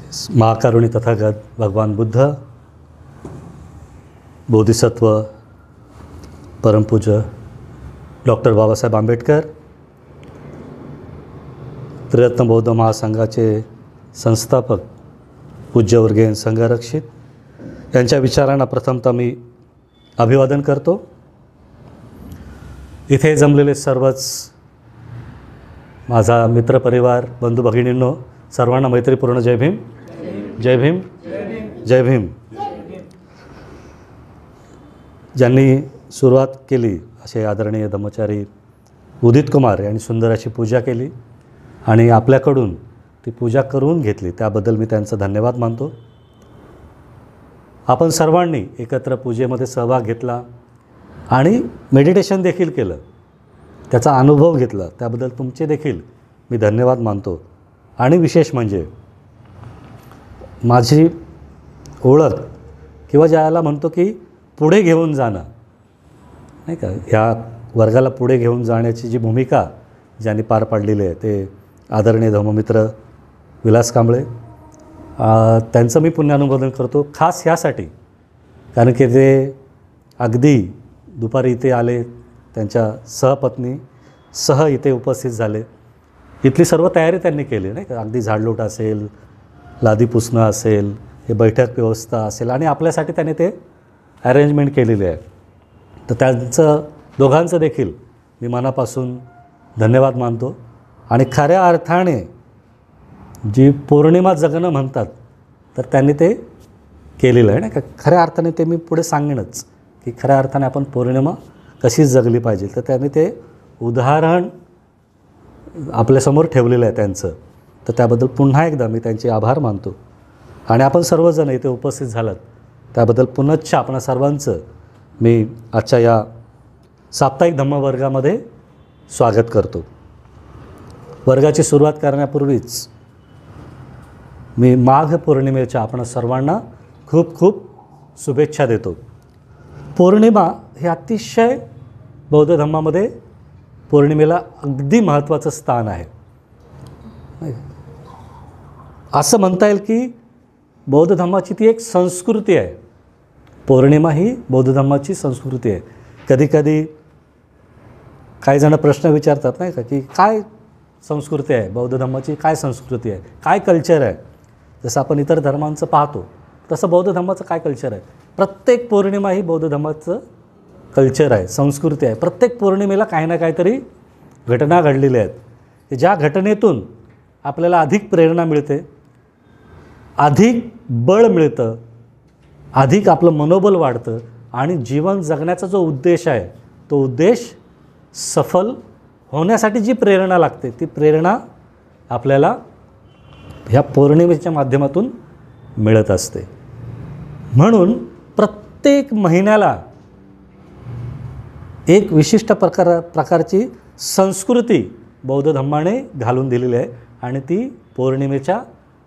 महाकारुणी तथागत भगवान बुद्ध, बोधिसत्व परमपूज्य डॉक्टर बाबासाहेब आंबेडकर, त्रिरत्न बौद्ध महासंघाचे संस्थापक पूज्यवर्गीय संघरक्षित यांच्या विचारांना प्रथमतः मी अभिवादन करतो. इथे जमलेले सर्वच माझा मित्रपरिवार, बंधू भगिनींनो, सर्वांना मैत्रीपूर्ण जय भीम. जय भीम. जय भीम. ज्यांनी सुरुवात केली असे आदरणीय धम्मचारी उदित कुमार यांनी सुंदर अशी पूजा केली आणि आपल्याकडून ती पूजा करून घेतली, त्याबद्दल मी त्यांचा धन्यवाद मानतो. आपण सर्वांनी एकत्र पूजेमध्ये सहभाग घेतला आणि मेडिटेशन देखील केलं, त्याचा अनुभव घेतला, त्याबद्दल तुमचे देखील मी धन्यवाद मानतो. आणि विशेष म्हणजे माझी ओळख किंवा ज्याला म्हणतो की पुढे घेऊन जाणं, नाही का, ह्या वर्गाला पुढे घेऊन जाण्याची जी भूमिका ज्यांनी पार पाडलेली आहे ते आदरणीय धर्ममित्र विलास कांबळे, त्यांचं मी पुण्यानुमोदन करतो. खास ह्यासाठी कारण की ते अगदी दुपारी इथे आले, त्यांच्या सहपत्नी सह इथे उपस्थित झाले. इथली सर्व तयारी त्यांनी केली, नाही का, अगदी झाडलोट असेल, लादी पुसणं असेल, हे बैठक व्यवस्था असेल आणि आपल्यासाठी त्यांनी ते अरेंजमेंट केलेली आहे. तर त्यांचं दोघांचं देखील मी मनापासून धन्यवाद मानतो. आणि खऱ्या अर्थाने जी पौर्णिमा जगणं म्हणतात तर त्यांनी ते केलेलं आहे, नाही का. खऱ्या अर्थाने ते मी पुढे सांगेनच की खऱ्या अर्थाने आपण पौर्णिमा कशी जगली पाहिजे, तर त्यांनी ते उदाहरण आपल्यासमोर ठेवलेलं आहे त्यांचं. तर त्याबद्दल पुन्हा एकदा मी त्यांचे आभार मानतो. आणि आपण सर्वजण इथे उपस्थित झालात त्याबद्दल पुनश्च आपणा सर्वांचं मी आजच्या या साप्ताहिक धम्मवर्गामध्ये स्वागत करतो. वर्गाची सुरुवात करण्यापूर्वीच मी माघ पौर्णिमेच्या आपण सर्वांना खूप खूप शुभेच्छा देतो. पौर्णिमा हे अतिशय बौद्ध धर्मामध्ये पौर्णिमेला अगदी महत्त्वाचं स्थान आहे. असं म्हणता येईल की बौद्ध धर्माची ती एक संस्कृती आहे. पौर्णिमा ही बौद्ध धर्माची संस्कृती आहे. कधीकधी काही जण प्रश्न विचारतात, नाही का, की काय संस्कृती आहे बौद्ध धर्माची, काय संस्कृती आहे, काय कल्चर आहे. जसं आपण इतर धर्मांचं पाहतो तसं बौद्ध धर्माचं काय कल्चर आहे. प्रत्येक पौर्णिमा ही बौद्ध धर्माचं कल्चर आहे, संस्कृती आहे. प्रत्येक पौर्णिमेला काही ना काहीतरी घटना घडलेल्या आहेत, ज्या घटनेतून आपल्याला अधिक प्रेरणा मिळते, अधिक बळ मिळतं, अधिक आपलं मनोबल वाढतं आणि जीवन जगण्याचा जो उद्देश आहे तो उद्देश सफल होण्यासाठी जी प्रेरणा लागते ती प्रेरणा आपल्याला ह्या पौर्णिमेच्या माध्यमातून मिळत असते. म्हणून प्रत्येक महिन्याला एक विशिष्ट प्रकारची संस्कृती बौद्ध धर्माने घालून दिलेली आहे आणि ती पौर्णिमेच्या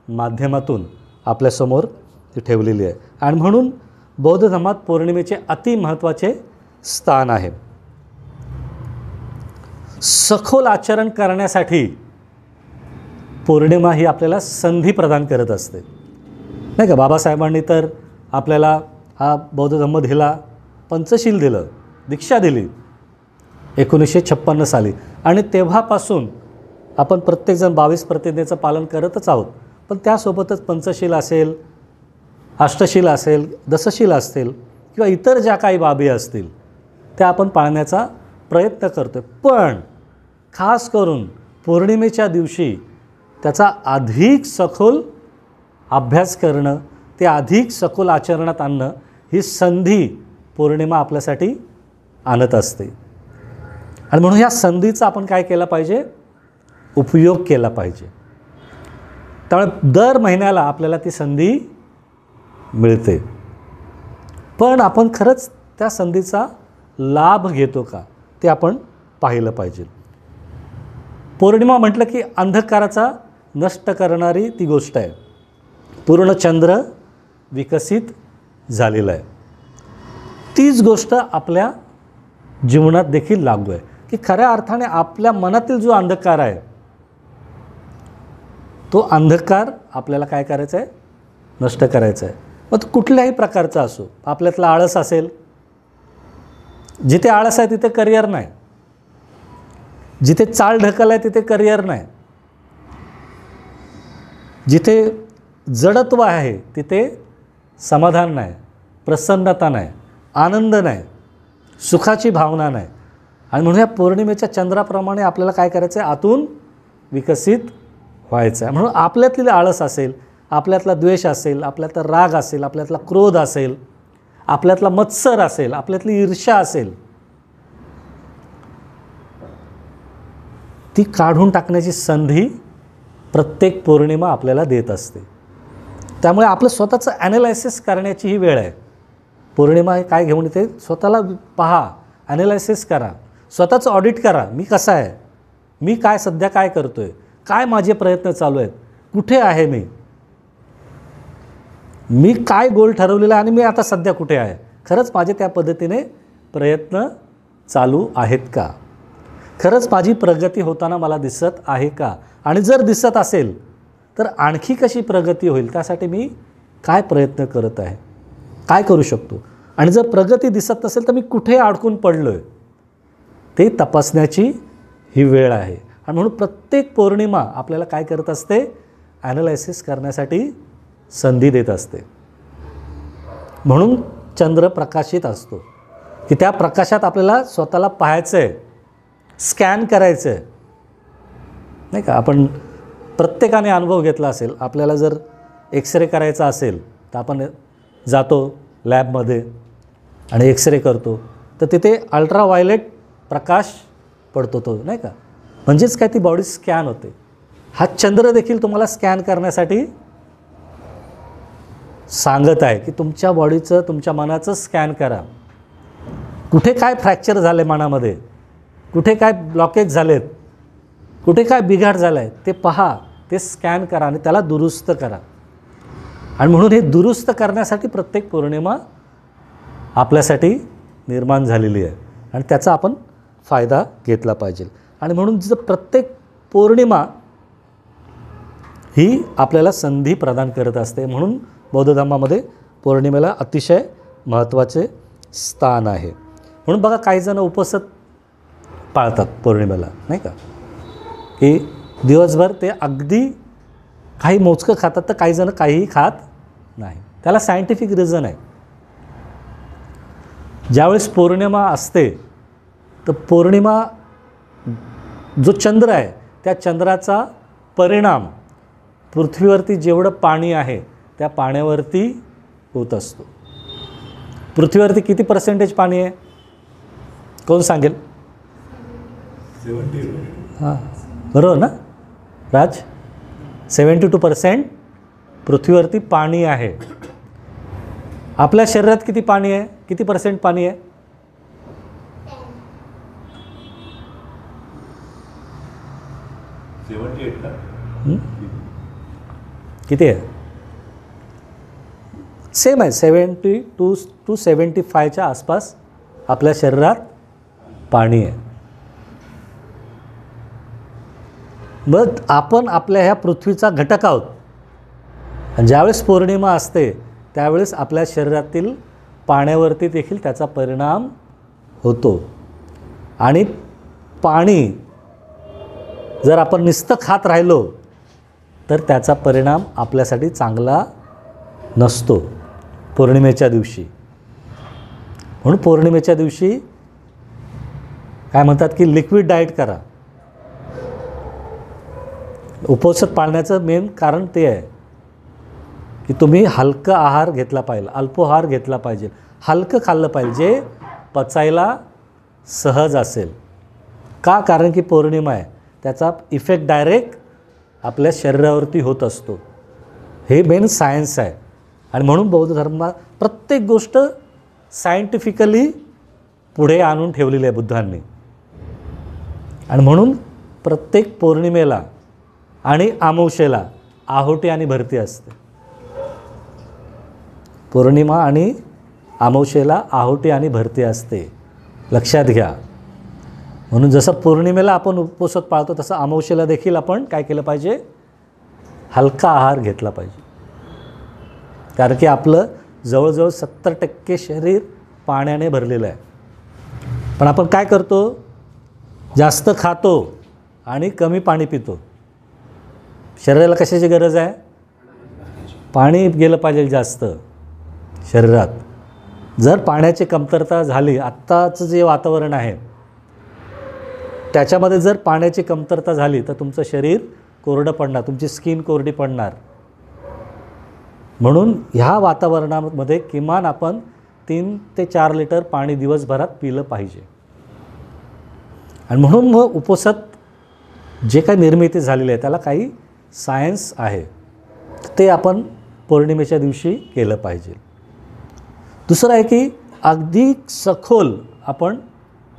माध्यमातून आपल्यासमोर ती ठेवलेली आहे. आणि म्हणून बौद्ध धर्मात पौर्णिमेचे अति महत्त्वाचे स्थान आहे. सखोल आचरण करण्यासाठी पौर्णिमा ही आपल्याला संधी प्रदान करत असते, नाही का. बाबासाहेबांनी तर आपल्याला हा बौद्ध धर्म दिला, पंचशील दिलं, दीक्षा दिली 1956 साली आणि तेव्हापासून आपण प्रत्येकजण 22 प्रतिज्ञेचं पालन करतच आहोत. पण त्यासोबतच पंचशील असेल, अष्टशील असेल, दशशील असतील किंवा इतर ज्या काही बाबी असतील त्या आपण पाळण्याचा प्रयत्न करतो. पण खास करून पौर्णिमेच्या दिवशी त्याचा अधिक सखोल अभ्यास करणं, ते अधिक सखोल आचरणात आणणं ही संधी पौर्णिमा आपल्यासाठी आणत असते. आणि म्हणून ह्या संधीचा आपण काय केला पाहिजे, उपयोग केला पाहिजे. त्यामुळे दर महिन्याला आपल्याला ती संधी मिळते, पण आपण खरंच त्या संधीचा लाभ घेतो का ते आपण पाहिलं पाहिजे. पौर्णिमा म्हटलं की अंधकाराचा नष्ट करणारी ती गोष्ट आहे. पूर्ण चंद्र विकसित झालेला आहे. तीच गोष्ट आपल्या जीवनात देखील लागू आहे की खऱ्या अर्थाने आपल्या मनातील जो अंधकार आहे तो अंधकार आपल्याला काय करायचा आहे, नष्ट करायचा आहे. मग तो कुठल्याही प्रकारचा असो. आपल्यातला आळस असेल, जिथे आळस आहे तिथे करिअर नाही, जिथे चाल ढकल आहे तिथे करिअर नाही, जिथे जडत्व आहे तिथे समाधान नाही, प्रसन्नता नाही, आनंद नाही, सुखाची भावना नाही. आणि म्हणून या पौर्णिमेच्या चंद्राप्रमाणे आपल्याला काय करायचं आहे, आतून विकसित व्हायचं आहे. म्हणून आपल्यातली आळस असेल, आपल्यातला द्वेष असेल, आपल्यातला राग असेल, आपल्यातला क्रोध असेल, आपल्यातला मत्सर असेल, आपल्यातली ईर्ष्या असेल, ती काढून टाकण्याची संधी प्रत्येक पौर्णिमा आपल्याला देत असते. त्यामुळे आपलं स्वतःचं ॲनालायसिस करण्याची ही वेळ आहे. पौर्णिमा हे काय घेऊन येते, स्वतःला पहा, ॲनालायसिस करा, स्वतःचं ऑडिट करा. मी कसा आहे, मी काय सध्या काय करतो आहे, काय माझे प्रयत्न चालू आहेत, कुठे आहे मी काय गोल ठरवलेला आणि मी आता सध्या कुठे आहे, खरंच माझे त्या पद्धतीने प्रयत्न चालू आहेत का, खरंच माझी प्रगती होताना मला दिसत आहे का, आणि जर दिसत असेल तर आणखी कशी प्रगती होईल, त्यासाठी मी काय प्रयत्न करत आहे, काय करू शकतो, आणि जर प्रगती दिसत नसेल तर मी कुठे अडकून पडलो आहे, ते तपासण्याची ही वेळ आहे. आणि म्हणून प्रत्येक पौर्णिमा आपल्याला काय करत असते, ॲनालायसिस करण्यासाठी संधी देत असते. म्हणून चंद्र प्रकाशित असतो की त्या प्रकाशात आपल्याला स्वतःला पाहायचं आहे, स्कॅन करायचं आहे, नाही का. आपण प्रत्येकाने अनुभव घेतला असेल, आपल्याला जर एक्सरे करायचा असेल तर आपण जातो लॅबमध्ये आणि एक्सरे करतो, तर तिथे अल्ट्राव्हायलेट प्रकाश पडतो तो, नाही का. म्हणजेच काय, ती बॉडी स्कॅन होते. हा चंद्र देखील तुम्हाला स्कॅन करण्यासाठी सांगत आहे की तुमच्या बॉडीचं, तुमच्या मनाचं स्कॅन करा. कुठे काय फ्रॅक्चर झाले मनामध्ये, कुठे काय ब्लॉकेज झालेत, कुठे काय बिघाड झाला आहे, ते पहा, ते स्कॅन करा आणि त्याला दुरुस्त करा. आणि म्हणून हे दुरुस्त करण्यासाठी प्रत्येक पौर्णिमा आपल्यासाठी निर्माण झालेली आहे आणि त्याचा आपण फायदा घेतला पाहिजे. आणि म्हणून जर प्रत्येक पौर्णिमा ही आपल्याला संधी प्रदान करत असते. म्हणून बौद्ध धर्मामध्ये पौर्णिमेला अतिशय महत्त्वाचे स्थान आहे. म्हणून बघा, काही जण उपवास पाळतात पौर्णिमेला, नाही का, की दिवसभर ते अगदी काही मोजकं खातात, तर काही जण काहीही खात नाही. त्याला सायंटिफिक रिझन आहे. ज्यावेळेस पौर्णिमा असते तर पौर्णिमा जो चंद्र आहे त्या चंद्राचा परिणाम पृथ्वीवरती जेवढं पाणी आहे त्या पाण्यावरती होत असतो. पृथ्वीवरती किती % पाणी आहे, कोण सांगेल? 70. हां, बरोबर ना राज? 72% पृथ्वीवरती पाणी आहे. आपल्या शरीरात किती पाणी आहे, किती % पाणी आहे? 78 का? किती आहे? सेम आहे, 72 to 75च्या आसपास आपल्या शरीरात पाणी आहे. मग आपण आपल्या ह्या पृथ्वीचा घटक आहोत. आणि ज्यावेळेस पौर्णिमा असते त्यावेळेस आपल्या शरीरातील पाण्यावरती देखील त्याचा परिणाम होतो. आणि पाणी जर आपण नुसतं खात राहिलो तर त्याचा परिणाम आपल्यासाठी चांगला नसतो पौर्णिमेच्या दिवशी. म्हणून पौर्णिमेच्या दिवशी काय म्हणतात की लिक्विड डाएट करा. उपवास पाळण्याचं मेन कारण ते आहे की तुम्ही हलका आहार घेतला पाहिजे, अल्पोहार घेतला पाहिजे, हलकं खाल्लं पाहिजे, जे पचायला सहज असेल. का? कारण की पौर्णिमा आहे, त्याचा इफेक्ट डायरेक्ट आपल्या शरीरावरती होत असतो. हे मेन सायन्स आहे. आणि म्हणून बौद्ध धर्मात प्रत्येक गोष्ट सायंटिफिकली पुढे आणून ठेवलेली आहे बुद्धांनी. आणि म्हणून प्रत्येक पौर्णिमेला आणि अमावस्येला आहुती आणि भरती असते. पौर्णिमा आणि अमावस्येला आहुती आणि भरती असते, लक्षात घ्या. म्हणून जसं पौर्णिमेला आपण उपवास पाळतो तसं अमावस्येला देखील आपण काय केलं पाहिजे, हलका आहार घेतला पाहिजे. कारण की आपलं जवळजवळ 70% शरीर पाण्याने भरलेलं आहे. पण आपण काय करतो, जास्त खातो आणि कमी पाणी पितो. शरीराला कशाची गरज आहे, पाणी गेलं पाहिजे जास्त शरीरात. जर पाण्याची कमतरता झाली, आत्ताचं जे वातावरण आहे त्याच्यामध्ये जर पाण्याची कमतरता झाली तर तुमचं शरीर कोरडं पडणार, तुमची स्किन कोरडी पडणार. म्हणून ह्या वातावरणामध्ये किमान आपण 3 ते 4 लिटर पाणी दिवसभरात पिलं पाहिजे. आणि म्हणून मग उपवासात जे काही निर्मिती झालेली आहे त्याला काही सायन्स आहे, ते आपण पौर्णिमेच्या दिवशी केलं पाहिजे. दुसरं आहे की अगदी सखोल आपण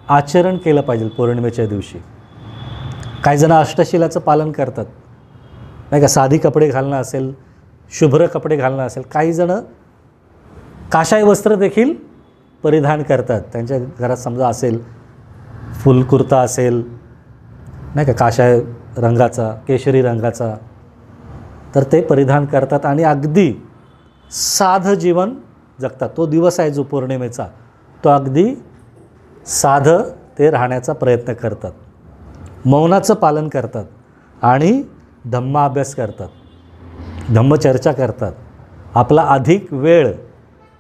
आचरण केलं पाहिजे पौर्णिमेच्या दिवशी. काही जण अष्टशिलाचं पालन करतात, नाही का, साधी कपडे घालणं असेल, शुभ्र कपडे घालणं असेल. काही जण काशाय वस्त्र देखील परिधान करतात. त्यांच्या घरात समजा असेल फुल कुर्ता असेल, नाही का, काशाय रंगाचा, केशरी रंगाचा, तर ते परिधान करतात आणि अगदी साधं जीवन जगतात. तो दिवस आहे जो पौर्णिमेचा, तो अगदी साधं ते राहण्याचा प्रयत्न करतात. मौनाचं पालन करतात आणि धम्माभ्यास करतात, धम्मचर्चा करतात. आपला अधिक वेळ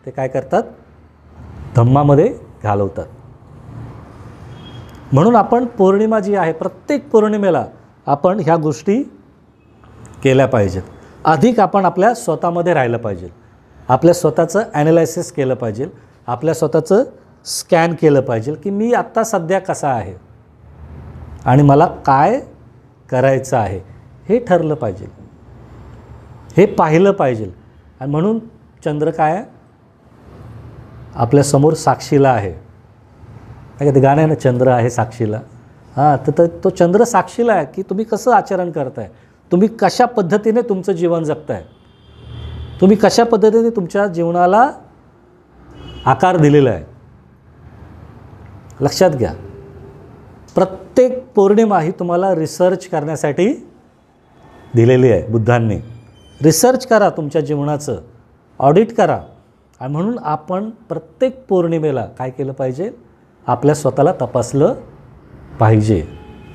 ते काय करतात, धम्मामध्ये घालवतात. म्हणून आपण पौर्णिमा जी आहे, प्रत्येक पौर्णिमेला आपण ह्या गोष्टी केल्या पाहिजेत. अधिक आपण आपल्या स्वतःमध्ये राहिलं पाहिजे, आपल्या स्वतःचं ॲनालायसिस केलं पाहिजे, आपल्या स्वतःचं स्कॅन केलं पाहिजे की मी आत्ता सध्या कसा आहे आणि मला काय करायचं आहे हे ठरलं पाहिजे, हे पाहिलं पाहिजे. आणि म्हणून चंद्र काय आहे, आपल्यासमोर साक्षीला आहे. काय का ते गाणं आहे ना, चंद्र आहे साक्षीला. हां, तर तो चंद्र साक्षीला आहे की तुम्ही कसं आचरण करताय, तुम्ही कशा पद्धतीने तुमचं जीवन जगताय, तुम्ही कशा पद्धतीने तुमच्या जीवनाला आकार दिलेला आहे. लक्षात घ्या, प्रत्येक पौर्णिमा ही तुम्हाला रिसर्च करण्यासाठी दिलेली आहे बुद्धांनी. रिसर्च करा, तुमच्या जीवनाचं ऑडिट करा. आणि म्हणून आपण प्रत्येक पौर्णिमेला काय केलं पाहिजे, आपल्या स्वतःला तपासलं पाहिजे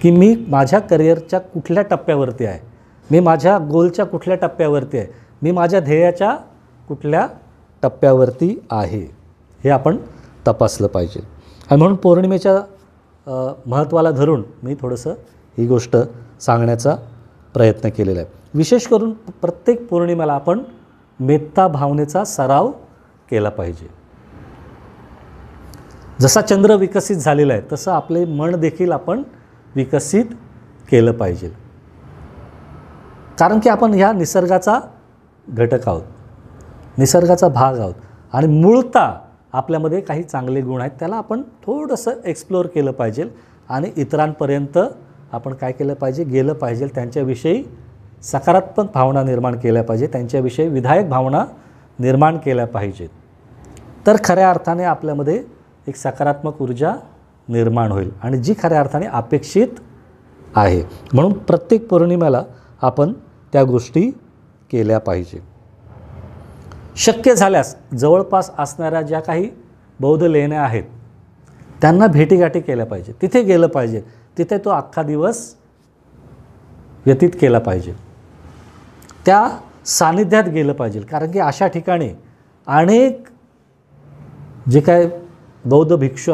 की मी माझ्या करिअरच्या कुठल्या टप्प्यावरती आहे, मी माझ्या गोलच्या कुठल्या टप्प्यावरती आहे, मी माझ्या ध्येयाच्या कुठल्या टप्प्यावरती आहे, हे आपण तपासलं पाहिजे. आणि म्हणून पौर्णिमेच्या महत्त्वाला धरून मी थोडंसं ही गोष्ट सांगण्याचा प्रयत्न केलेला आहे. विशेष करून प्रत्येक पौर्णिमेला आपण मेत्ता भावनेचा सराव केला पाहिजे. जसा चंद्र विकसित झालेला आहे तसं आपले मन देखील आपण विकसित केलं पाहिजे. कारण की आपण ह्या निसर्गाचा घटक आहोत, निसर्गाचा भाग आहोत. आणि मूळतः आपल्यामध्ये काही चांगले गुण आहेत, त्याला आपण थोडंसं एक्सप्लोअर केलं पाहिजे आणि इतरांपर्यंत आपण काय केलं पाहिजे, गेलं पाहिजे. त्यांच्याविषयी सकारात्मक भावना निर्माण केल्या पाहिजे, त्यांच्याविषयी विधायक भावना निर्माण केल्या पाहिजेत. तर खऱ्या अर्थाने आपल्यामध्ये एक सकारात्मक ऊर्जा निर्माण होईल आणि जी खऱ्या अर्थाने अपेक्षित आहे. म्हणून प्रत्येक पौर्णिमेला आपण त्या गोष्टी केल्या पाहिजे. शक्य झाल्यास जवळपास असणाऱ्या ज्या काही बौद्ध लेण्या आहेत त्यांना भेटीगाठी केल्या पाहिजे, तिथे गेलं पाहिजे, तिथे तो अख्खा दिवस व्यतीत केला पाहिजे, त्या सानिध्यात गेलं पाहिजे. कारण की अशा ठिकाणी अनेक जे काय बौद्ध भिक्षू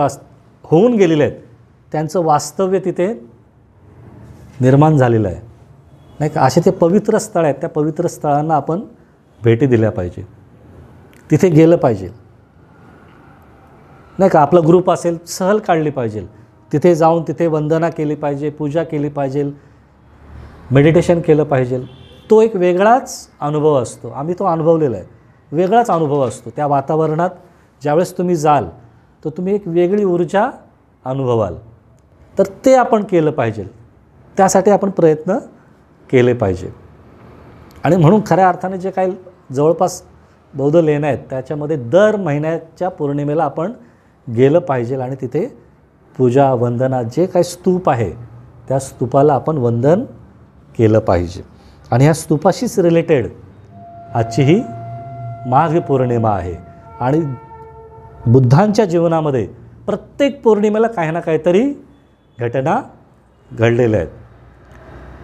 होऊन गेलेले आहेत त्यांचं वास्तव्य तिथे निर्माण झालेलं आहे, नाही का. असे ते पवित्र स्थळ आहेत, त्या पवित्र स्थळांना आपण भेटी दिल्या पाहिजे, तिथे गेलं पाहिजे, नाही का. आपला ग्रुप असेल, सहल काढली पाहिजे, तिथे जाऊन तिथे वंदना केली पाहिजे, पूजा केली पाहिजे, मेडिटेशन केलं पाहिजे. तो एक वेगळाच अनुभव असतो, आम्ही तो अनुभवलेला आहे. वेगळाच अनुभव असतो त्या वातावरणात. ज्यावेळेस तुम्ही जाल तर तुम्ही एक वेगळी ऊर्जा अनुभवाल. तर ते आपण केलं पाहिजे, त्यासाठी आपण प्रयत्न केले पाहिजे. आणि म्हणून खऱ्या अर्थाने जे काही जवळपास बौद्ध लेण्या आहेत त्याच्यामध्ये दर महिन्याच्या पौर्णिमेला आपण गेलं पाहिजे आणि तिथे पूजा वंदना, जे काही स्तूप आहे त्या स्तूपाला आपण वंदन केलं पाहिजे. आणि ह्या स्तूपाशीच रिलेटेड आजची ही माघ पौर्णिमा आहे. आणि बुद्धांच्या जीवनामध्ये प्रत्येक पौर्णिमेला काही ना काहीतरी घटना घडलेल्या आहेत.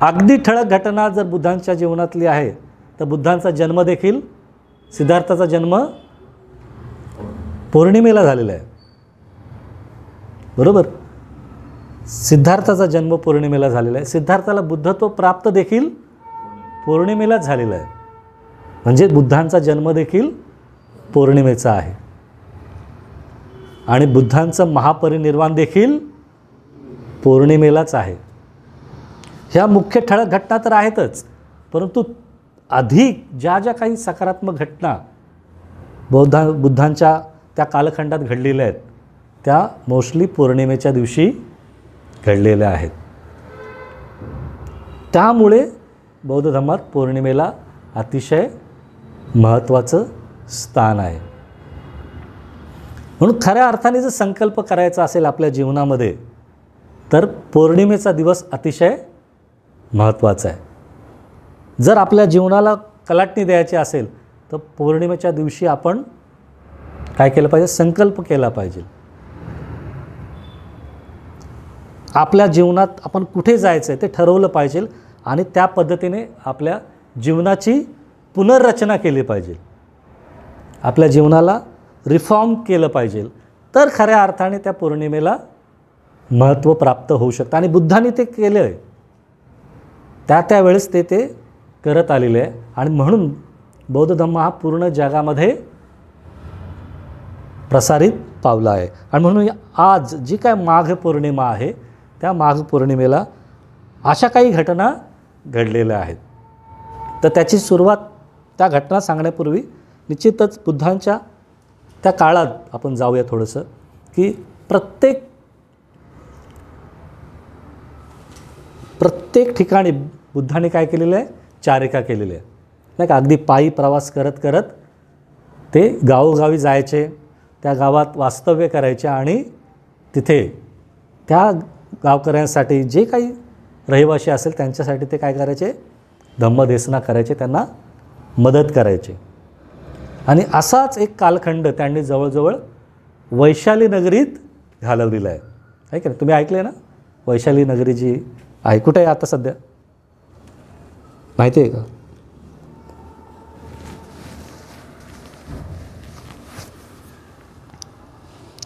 अगदी ठळक घटना जर बुद्धांच्या जीवनातली आहे तर बुद्धांचा जन्म देखील, सिद्धार्थाचा जन्म पौर्णिमेला झालेला आहे. बरोबर, सिद्धार्थाचा जन्म पौर्णिमेला झालेला आहे. सिद्धार्थाला बुद्धत्व प्राप्त देखील पौर्णिमेलाच झालेला आहे. म्हणजे बुद्धांचा जन्म देखील पौर्णिमेचा आहे. आणि बुद्धांचं महापरिनिर्वाण देखील पौर्णिमेलाच आहे. ह्या मुख्य ठळक घटना तर आहेतच, परंतु अधिक ज्या ज्या काही सकारात्मक घटना बुद्धांच्या त्या कालखंडात घडलेल्या आहेत त्या मोस्टली पौर्णिमेच्या दिवशी घडलेल्या आहेत. त्यामुळे बौद्ध धर्मात पौर्णिमेला अतिशय महत्त्वाचं स्थान आहे. म्हणून खऱ्या अर्थाने जर संकल्प करायचा असेल आपल्या जीवनामध्ये तर पौर्णिमेचा दिवस अतिशय महत्त्वाचा आहे. जर आपल्या जीवनाला कलाटणी द्यायची असेल तर पौर्णिमेच्या दिवशी आपण काय केलं पाहिजे? संकल्प केला पाहिजे. आपल्या जीवनात आपण कुठे जायचं आहे ते ठरवलं पाहिजे आणि त्या पद्धतीने आपल्या जीवनाची पुनर्रचना केली पाहिजे. आपल्या जीवनाला रिफॉर्म केलं पाहिजे, तर खऱ्या अर्थाने त्या पौर्णिमेला महत्त्व प्राप्त होऊ शकतं. आणि बुद्धांनी ते केलं आहे, त्यावेळेस ते करत आलेले आहे. आणि म्हणून बौद्ध धर्म हा पूर्ण जगामध्ये प्रसारित पावला आहे. आणि म्हणून आज जी काय माघ पौर्णिमा आहे त्या माघ पौर्णिमेला अशा काही घटना घडलेल्या आहेत. तर त्याची सुरुवात, त्या घटना सांगण्यापूर्वी निश्चितच बुद्धांच्या त्या काळात आपण जाऊया थोडंसं, की प्रत्येक ठिकाणी बुद्धांनी काय केलेलं आहे? चारिका केलेली आहे, नाही का. अगदी पायी प्रवास करत करत ते गावोगावी जायचे, त्या गावात वास्तव्य करायचे आणि तिथे त्या गावकऱ्यांसाठी जे काही रहिवासी असेल त्यांच्यासाठी ते काय करायचे? धम्मदेसना करायचे, त्यांना मदत करायचे. आणि असाच एक कालखंड त्यांनी जवळजवळ वैशाली नगरीत घालवलेला आहे. आहे की नाही? तुम्ही ऐकले ना वैशाली नगरी जी आहे? कुठे आहे आता सध्या? माहिती आहे का?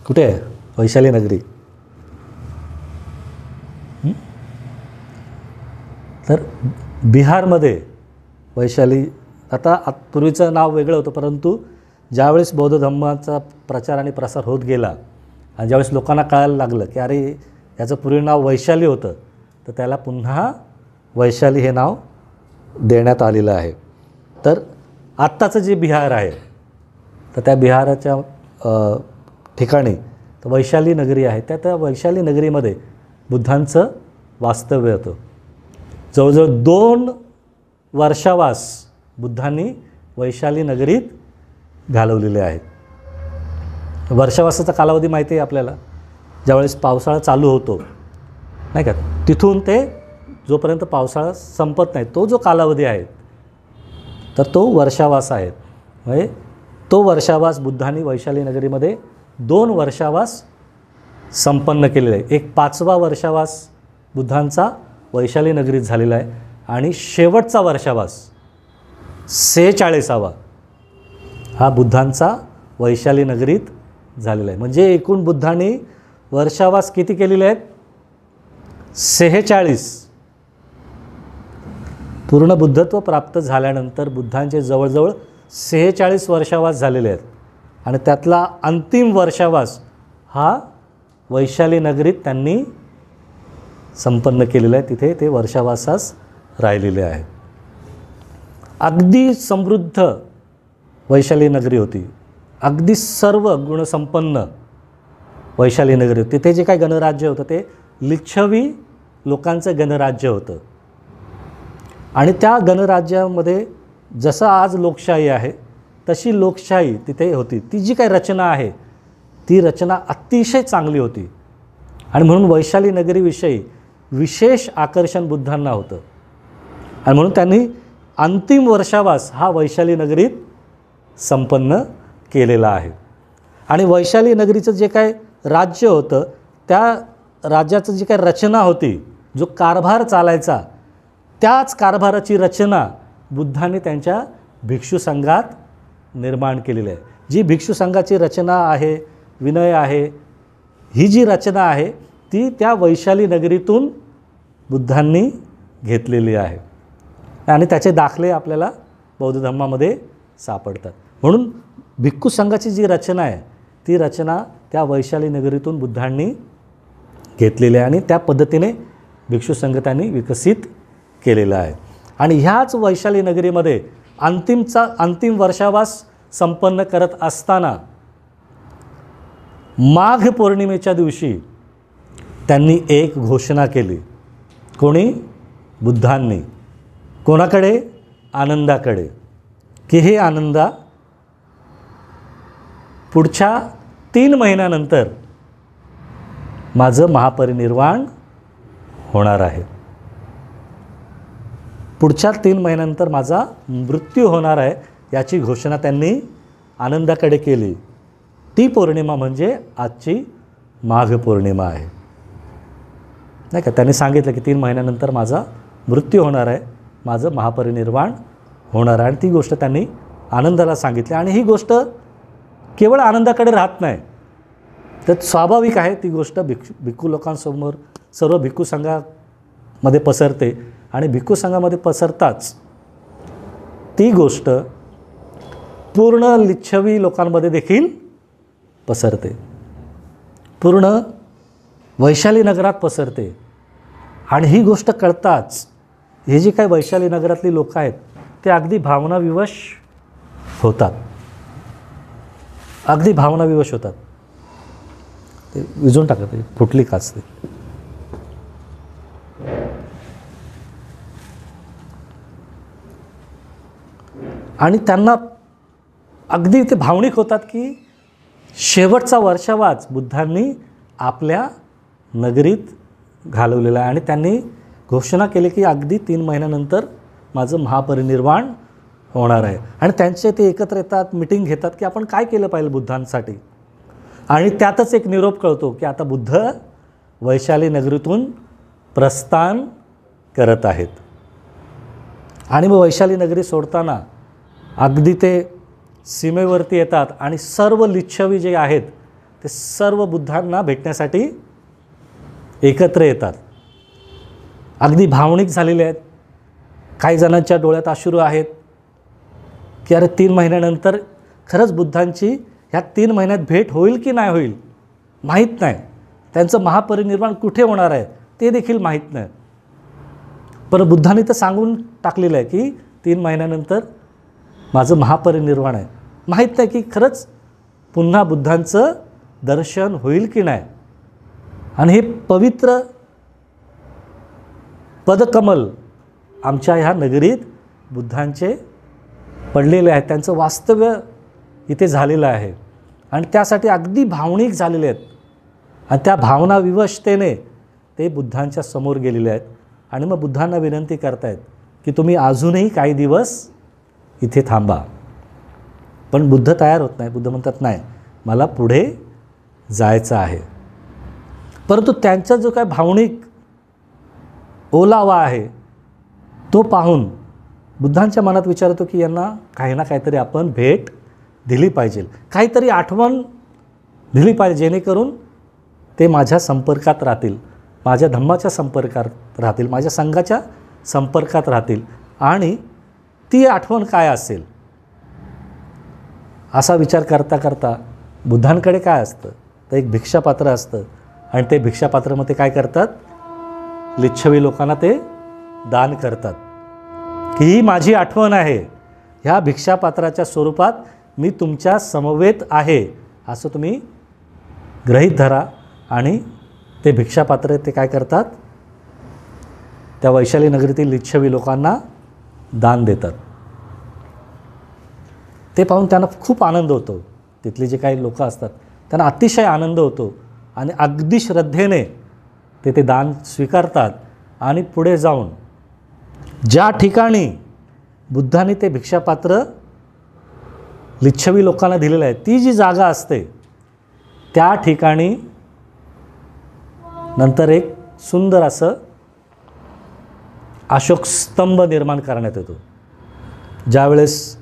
कुठे आहे वैशाली नगरी? तर बिहारमध्ये वैशाली, आता पूर्वीचं नाव वेगळं होतं, परंतु ज्यावेळेस बौद्ध धर्माचा प्रचार आणि प्रसार होत गेला आणि ज्यावेळेस लोकांना कळायला लागलं की अरे याचं पूर्वी नाव वैशाली होतं, तर त्याला पुन्हा वैशाली हे नाव देण्यात आलेलं आहे. तर आत्ताचं जे बिहार आहे तर त्या बिहाराच्या ठिकाणी तर वैशाली नगरी आहे. त्या वैशाली नगरीमध्ये बुद्धांचं वास्तव्य होतं. जवळजवळ 2 वर्षावास बुद्धांनी वैशाली नगरीत घालवलेले आहेत. वर्षावासाचा कालावधी माहिती आहे आपल्याला, ज्यावेळेस पावसाळा चालू होतो नाही का, तिथून ते जोपर्यंत पावसाळा संपत नाही तो जो कालावधी आहे तर तो वर्षावास आहे. म्हणजे तो वर्षावास बुद्धांनी वैशाली नगरीमध्ये 2 वर्षावास संपन्न केलेला आहे. एक 5वा वर्षावास बुद्धांचा वैशाली नगरीत झालेला आहे आणि शेवटचा वर्षावास 46वा हा बुद्धांचा वैशाली नगरीत झालेला आहे. म्हणजे एकूण बुद्धांनी वर्षावास किती केलेले आहेत? 46. पूर्ण बुद्धत्व प्राप्त झाल्यानंतर बुद्धांचे जवळजवळ 46 वर्षावास झालेले आहेत. आणि त्यातला अंतिम वर्षावास हा वैशाली नगरीत त्यांनी संपन्न केलेला आहे. तिथे ते वर्षावासास राहिलेले आहेत. अगदी समृद्ध वैशाली नगरी होती, अगदी सर्व गुणसंपन्न वैशाली नगरी होती. तिथे जे काही गणराज्य होतं ते लिच्छवी लोकांचं गणराज्य होतं. आणि त्या गणराज्यामध्ये जसं आज लोकशाही आहे तशी लोकशाही तिथे होती. ती जी काही रचना आहे ती रचना अतिशय चांगली होती. आणि म्हणून वैशाली नगरीविषयी विशेष आकर्षण बुद्धांना होतं. आणि म्हणून त्यांनी अंतिम वर्षावास हा वैशाली नगरीत संपन्न केलेला आहे. आणि वैशाली नगरीचं जे काय राज्य होतं, त्या राज्याचं जी काय रचना होती, जो कारभार चालायचा, त्याच कारभाराची रचना बुद्धांनी त्यांच्या भिक्षू संघात निर्माण केलेली आहे. जी भिक्षू संघाची रचना आहे, विनय आहे, ही जी रचना आहे ती त्या वैशाली नगरीतून बुद्धांनी घेतलेली आहे आणि त्याचे दाखले आपल्याला बौद्ध धर्मामध्ये सापडतात. म्हणून भिक्खू संघाची जी रचना आहे ती रचना त्या वैशाली नगरीतून बुद्धांनी घेतलेली आहे आणि त्या पद्धतीने भिक्षू संघ त्यांनी विकसित केलेला आहे. आणि ह्याच वैशाली नगरीमध्ये अंतिम वर्षावास संपन्न करत असताना माघ पौर्णिमेच्या दिवशी त्यांनी एक घोषणा केली. कोणी? बुद्धांनी. कोणाकडे? आनंदाकडे, की हे आनंदा, पुढच्या 3 महिन्यानंतर माझं महापरिनिर्वाण होणार आहे. पुढच्या 3 महिन्यानंतर माझा मृत्यू होणार आहे याची घोषणा त्यांनी आनंदाकडे केली. ती पौर्णिमा म्हणजे आजची माघ पौर्णिमा आहे, नाही का. त्यांनी सांगितलं की 3 महिन्यानंतर माझा मृत्यू होणार आहे, माझं महापरिनिर्वाण होणार आहे. आणि ती गोष्ट त्यांनी आनंदाला सांगितली. आणि ही गोष्ट केवळ आनंदाकडे राहत नाही, तर स्वाभाविक आहे ती गोष्ट भिक्खू लोकांसमोर सर्व भिक्खू संघामध्ये पसरते. आणि भिक्खू संघामध्ये पसरताच ती गोष्ट पूर्ण लिच्छवी लोकांमध्ये देखील पसरते, पूर्ण वैशाली नगरात पसरते. आणि ही गोष्ट कळताच हे जे काही वैशाली नगरातली लोक आहेत ते अगदी भावनाविवश होतात, अगदी भावनाविवश होतात. ते विझून टाकत, ते फुटली काच ते. आणि त्यांना अगदी ते भावनिक होतात की शेवटचा वर्षावास बुद्धांनी आपल्या नगरीत घालवलेला आहे. आणि त्यांनी घोषणा केली की अगदी 3 महिन्यानंतर माझं महापरिनिर्वाण होणार आहे. आणि त्यांचे ते एकत्र येतात, मिटिंग घेतात की आपण काय केलं पाहिजे बुद्धांसाठी. आणि त्यातच एक निरोप कळतो की आता बुद्ध वैशाली नगरीतून प्रस्थान करत आहेत. आणि मग वैशाली नगरी सोडताना अगदी ते सीमेवरती येतात आणि सर्व लिच्छवी जे आहेत ते सर्व बुद्धांना भेटण्यासाठी एकत्र येतात. अगदी भावनिक झालेले आहेत. काही जणांच्या डोळ्यात अश्रू आहेत की अरे 3 महिन्यानंतर खरंच बुद्धांची ह्या 3 महिन्यात भेट होईल की नाही होईल माहीत नाही. त्यांचं महापरिनिर्वाण कुठे होणार आहे ते देखील माहीत नाही. पण बुद्धांनी तर सांगून टाकलेलं आहे की 3 महिन्यानंतर माझं महापरिनिर्वाण आहे. माहीत नाही की खरंच पुन्हा बुद्धांचं दर्शन होईल की नाही. आणि हे पवित्र पदकमल आमच्या ह्या नगरीत बुद्धांचे पडलेले आहेत, त्यांचं वास्तव्य इथे झालेलं आहे. आणि त्यासाठी अगदी भावनिक झालेले आहेत. आणि त्या भावनाविवशतेने ते बुद्धांच्या समोर गेलेले आहेत. आणि मग बुद्धांना विनंती करतायत की तुम्ही अजूनही काही दिवस इथे थांबा. पण बुद्ध तयार होत नाही. बुद्ध म्हणतात नाही, मला पुढे जायचं आहे. परंतु त्यांचा जो काय भावनिक ओलावा आहे तो पाहून बुद्धांच्या मनात विचार येतो की यांना काही ना काहीतरी आपण भेट दिली पाहिजे, काहीतरी आठवण दिली पाहिजे, जेणेकरून ते माझ्या संपर्कात राहतील, माझ्या धम्माच्या संपर्कात राहतील, माझ्या संघाच्या संपर्कात राहतील. आणि ती आठवण काय असेल असा विचार करता करता बुद्धांकडे काय असतं तर एक भिक्षापात्र असतं. आणि ते भिक्षापात्रामध्ये काय करतात, लिच्छवी लोकांना ते दान करतात की ही माझी आठवण आहे, ह्या भिक्षापात्राच्या स्वरूपात मी तुमच्या समवेत आहे असं तुम्ही गृहीत धरा. आणि ते भिक्षापात्र ते काय करतात, त्या वैशाली नगरीतील लिच्छवी लोकांना दान देतात. ते पाहून त्यांना खूप आनंद होतो. तिथले जे काही लोक असतात त्यांना अतिशय आनंद होतो आणि अगदी श्रद्धेने ते दान स्वीकारतात. आणि पुढे जाऊन ज्या ठिकाणी बुद्धांनी ते भिक्षापात्र लिच्छवी लोकांना दिलेलं आहे, ती जी जागा असते त्या ठिकाणी नंतर एक सुंदर असं अशोक स्तंभ निर्माण करण्यात येतो. ज्यावेळेस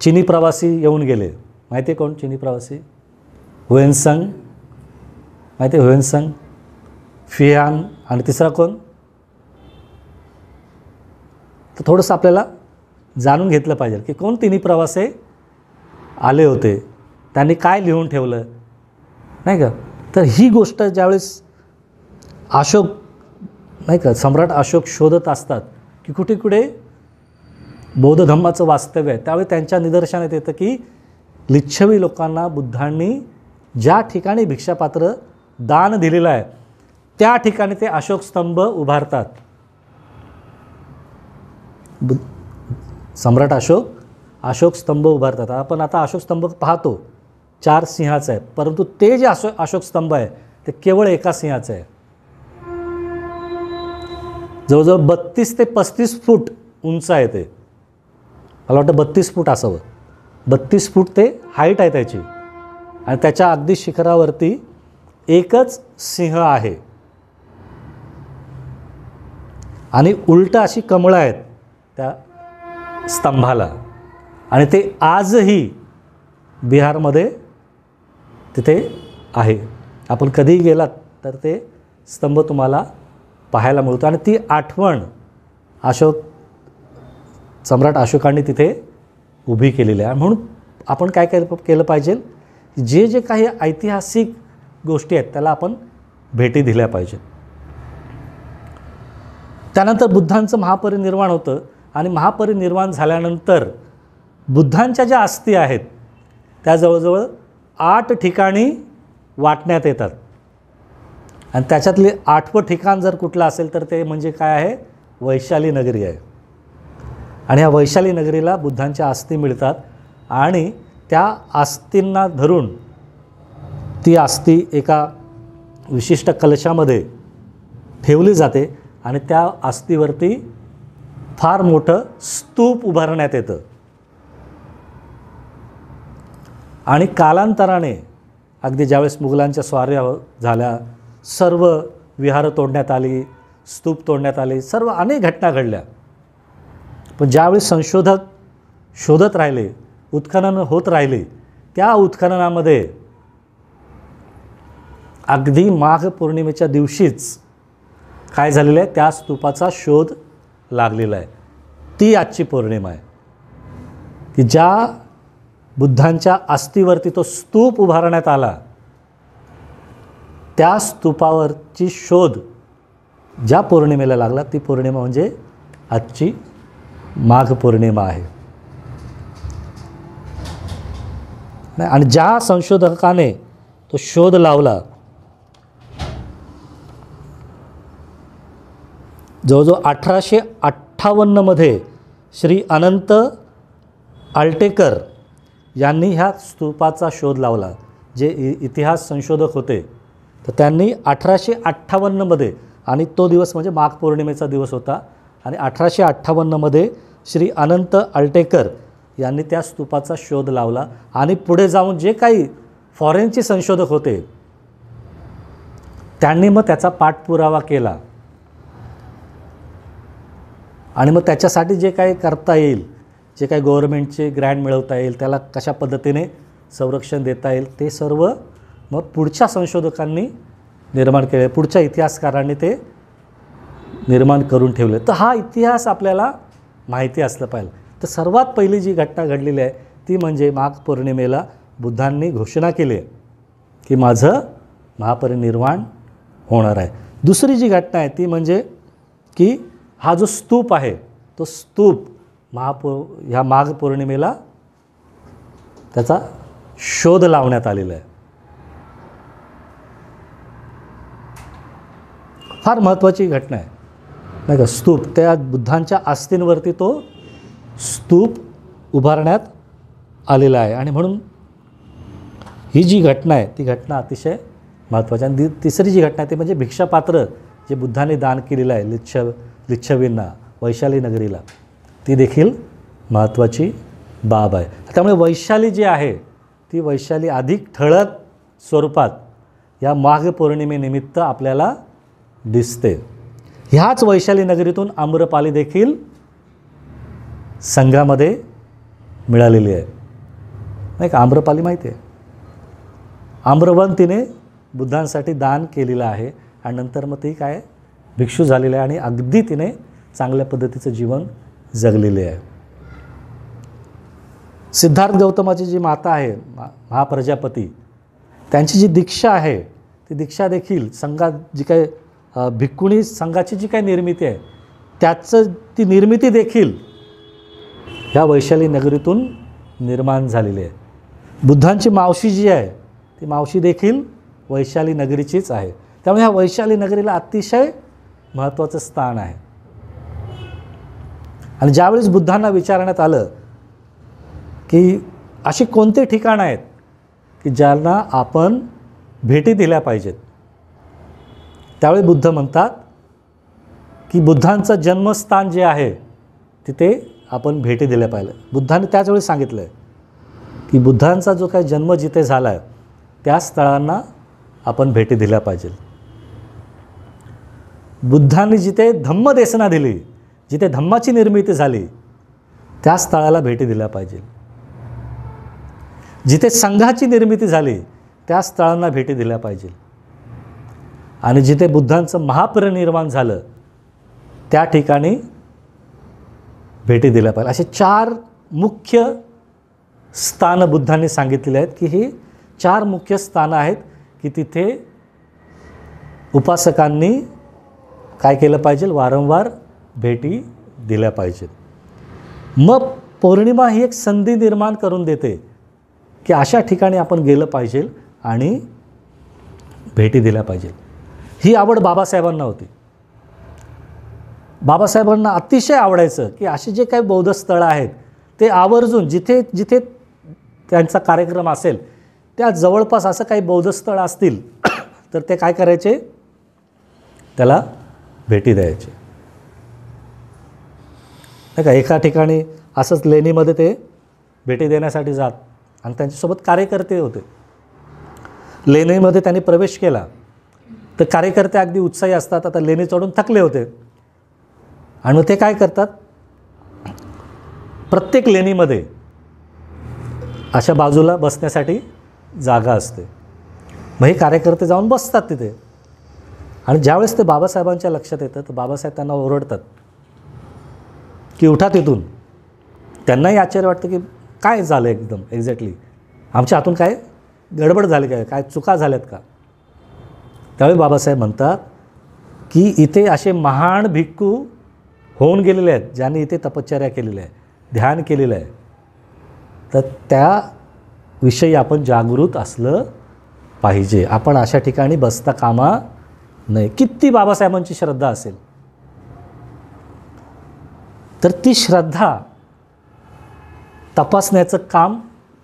चीनी प्रवासी येऊन गेले, माहिती आहे कोण चीनी प्रवासी? हुएनसंग, माहिती आहे हुएनसंग, फियान आणि तिसरा कोण? तर थोडंसं आपल्याला जाणून घेतलं पाहिजे की कोण तिन्ही प्रवासी आले होते, त्यांनी काय लिहून ठेवलं, नाही का? तर ही गोष्ट ज्यावेळेस अशोक, नाही का, सम्राट अशोक शोधत असतात की कुठे कुठे बौद्ध धम्माचं वास्तव्य आहे, त्यावेळी त्यांच्या निदर्शनात येतं की लिच्छवी लोकांना बुद्धांनी ज्या ठिकाणी भिक्षापात्र दान दिलेलं आहे त्या ठिकाणी ते अशोक स्तंभ उभारतात. सम्राट अशोक स्तंभ उभारतात. आपण आता अशोक स्तंभ पाहतो 4 सिंहाचं आहे, परंतु ते जे अशोक स्तंभ आहे ते केवळ एका सिंहाचं आहे. जवळजवळ 32 ते 35 फूट उंच आहे ते. मला वाटतं 32 फूट असावं. 32 फूट ते हाईट आहे त्याची. आणि त्याच्या अगदी शिखरावरती एकच सिंह आहे आणि उलटं अशी कमळं आहेत त्या स्तंभाला. आणि ते आजही बिहारमध्ये तिथे आहे. आपण कधीही गेलात तर ते स्तंभ तुम्हाला पाहायला मिळतो. आणि ती आठवण सम्राट अशोकांनी तिथे उभी केलेली आहे. म्हणून आपण काय केलं पाहिजे, जे जे काही ऐतिहासिक गोष्टी आहेत त्याला आपण भेटी दिल्या पाहिजेत. त्यानंतर बुद्धांचं महापरिनिर्वाण होतं आणि महापरिनिर्वाण झाल्यानंतर बुद्धांच्या ज्या अस्थी आहेत त्या जवळजवळ 8 ठिकाणी वाटण्यात येतात. आणि त्याच्यातले 8वं ठिकाण जर कुठलं असेल तर ते म्हणजे काय आहे, वैशाली नगरी आहे. आणि ह्या वैशाली नगरीला बुद्धांच्या अस्थी मिळतात आणि त्या अस्थींना धरून ती अस्थी एका विशिष्ट कलशामध्ये ठेवली जाते आणि त्या अस्थीवरती फार मोठं स्तूप उभारण्यात येतं. आणि कालांतराने अगदी ज्यावेळेस मुघलांच्या स्वाऱ्या झाल्या, सर्व विहारं तोडण्यात आली, स्तूप तोडण्यात आले, सर्व अनेक घटना घडल्या. पण ज्यावेळी संशोधक शोधत राहिले, उत्खनन होत राहिले, त्या उत्खननामध्ये अगदी माघ पौर्णिमेच्या दिवशीच काय झालेलं आहे, त्या स्तूपाचा शोध लागलेला आहे. ती आजची पौर्णिमा आहे की ज्या बुद्धांच्या अस्थीवरती तो स्तूप उभारण्यात आला, त्या स्तूपावरची शोध ज्या पौर्णिमेला लागला ती पौर्णिमा म्हणजे आजची माघ पौर्णिमा आहे. आणि ज्या संशोधकाने तो शोध लावला, जवळजवळ 1858 श्री अनंत आल्टेकर यांनी ह्या स्तूपाचा शोध लावला. जे इतिहास संशोधक होते तर त्यांनी 1858 आणि तो दिवस म्हणजे माघ पौर्णिमेचा दिवस होता. आणि 1858 श्री अनंत आल्टेकर यांनी त्या स्तूपाचा शोध लावला. आणि पुढे जाऊन जे काही फॉरेनचे संशोधक होते त्यांनी मग त्याचा पाठपुरावा केला. आणि मग त्याच्यासाठी जे काही करता येईल, जे काही गव्हर्नमेंटचे ग्रँट मिळवता येईल, त्याला कशा पद्धतीने संरक्षण देता येईल, ते सर्व मग पुढच्या संशोधकांनी निर्माण केले, पुढच्या इतिहासकारांनी ते निर्माण करून ठेवले. तर हा इतिहास आपल्याला माहिती असलं पाहिजे. तर सर्वात पहिली जी घटना घडलेली आहे ती म्हणजे माघ पौर्णिमेला बुद्धांनी घोषणा केली आहे की माझं महापरिनिर्वाण होणार आहे. दुसरी जी घटना आहे ती म्हणजे की हा जो स्तूप आहे तो स्तूप ह्या माघ पौर्णिमेला त्याचा शोध लावण्यात आलेला आहे. फार महत्त्वाची घटना आहे नाही का. स्तूप, त्या बुद्धांच्या अस्थींवरती तो स्तूप उभारण्यात आलेला आहे. आणि म्हणून ही जी घटना आहे ती घटना अतिशय महत्त्वाची. आणि तिसरी जी घटना आहे ती म्हणजे भिक्षापात्र जे बुद्धांनी दान केलेलं आहे लिच्छवींना, वैशाली नगरीला, ती देखील महत्त्वाची बाब आहे. त्यामुळे वैशाली जी आहे ती वैशाली अधिक ठळक स्वरूपात या माघ पौर्णिमेनिमित्त आपल्याला दिसते. ह्याच वैशाली नगरीतून आम्रपाली देखील संघामध्ये मिळालेली आहे, नाही का? आम्रपाली माहिती आहे, आम्रवन तिने बुद्धांसाठी दान केलेलं आहे आणि नंतर मग ती काय भिक्षू झालेली आहे आणि अगदी तिने चांगल्या पद्धतीचं जीवन जगलेले आहे. सिद्धार्थ गौतमाची जी माता आहे महाप्रजापती, त्यांची जी दीक्षा आहे ती दीक्षा देखील संघात जी काय भिक्खुणी संघाची जी काही निर्मिती आहे त्याचं ती निर्मिती देखील ह्या वैशाली नगरीतून निर्माण झालेली आहे. बुद्धांची मावशी जी आहे ती मावशी देखील वैशाली नगरीचीच आहे. त्यामुळे ह्या वैशाली नगरीला अतिशय महत्त्वाचं स्थान आहे. आणि ज्यावेळेस बुद्धांना विचारण्यात आलं की अशी कोणती ठिकाणं आहेत की ज्यांना आपण भेटी दिल्या पाहिजेत, त्यावेळी बुद्ध म्हणतात की बुद्धांचं जन्मस्थान जे आहे तिथे आपण भेटी दिल्या पाहिजे. बुद्धांनी त्याच वेळी सांगितलं आहे की बुद्धांचा जो काही जन्म जिथे झाला आहे त्या स्थळांना आपण भेटी दिल्या पाहिजे. बुद्धांनी जिथे धम्मदेसना दिली, जिथे धम्माची निर्मिती झाली त्या स्थळाला भेटी दिल्या पाहिजे. जिथे संघाची निर्मिती झाली त्या स्थळांना भेटी दिल्या पाहिजे. आणि जिथे बुद्धांचं महापरिनिर्वाण झालं त्या ठिकाणी भेटी दिल्या पाहिजे. असे 4 मुख्य स्थानं बुद्धांनी सांगितलेली आहेत की ही 4 मुख्य स्थानं आहेत की तिथे उपासकांनी काय केलं पाहिजे, वारंवार भेटी दिल्या पाहिजेत. मग पौर्णिमा ही एक संधी निर्माण करून देते की अशा ठिकाणी आपण गेलं पाहिजे आणि भेटी दिल्या पाहिजे. ही आवड बाबासाहेबांना होती. बाबासाहेबांना अतिशय आवडायचं की असे जे काही बौद्ध स्थळं आहेत ते आवर्जून जिथे जिथे त्यांचा कार्यक्रम असेल त्या जवळपास असं काही बौद्ध स्थळं असतील तर ते काय करायचे, त्याला भेटी द्यायचे. नाही का? एका ठिकाणी असंच लेणीमध्ये ते भेटी देण्यासाठी जात आणि त्यांच्यासोबत कार्यकर्ते होते. लेणीमध्ये त्यांनी प्रवेश केला तर कार्यकर्ते अगदी उत्साही असतात. आता लेणी चढून थकले होते आणि मग ते काय करतात, प्रत्येक लेणीमध्ये अशा बाजूला बसण्यासाठी जागा असते. मग हे कार्यकर्ते जाऊन बसतात तिथे आणि ज्यावेळेस ते बाबासाहेबांच्या लक्षात येतं तर बाबासाहेब त्यांना ओरडतात की उठा तिथून. त्यांनाही आश्चर्य वाटतं की काय झालं एकदम एक्झॅक्टली, आमच्या हातून काय गडबड झाली, काय चुका झाल्यात का? त्यावेळी बाबासाहेब म्हणतात की इथे असे महान भिक्खू होऊन गेलेले आहेत ज्यांनी इथे तपश्चर्या केलेली आहे, ध्यान केलेलं आहे, तर त्याविषयी आपण जागृत असलं पाहिजे. आपण अशा ठिकाणी बसता कामा नये. किती बाबासाहेबांची श्रद्धा असेल तर ती श्रद्धा तपासण्याचं काम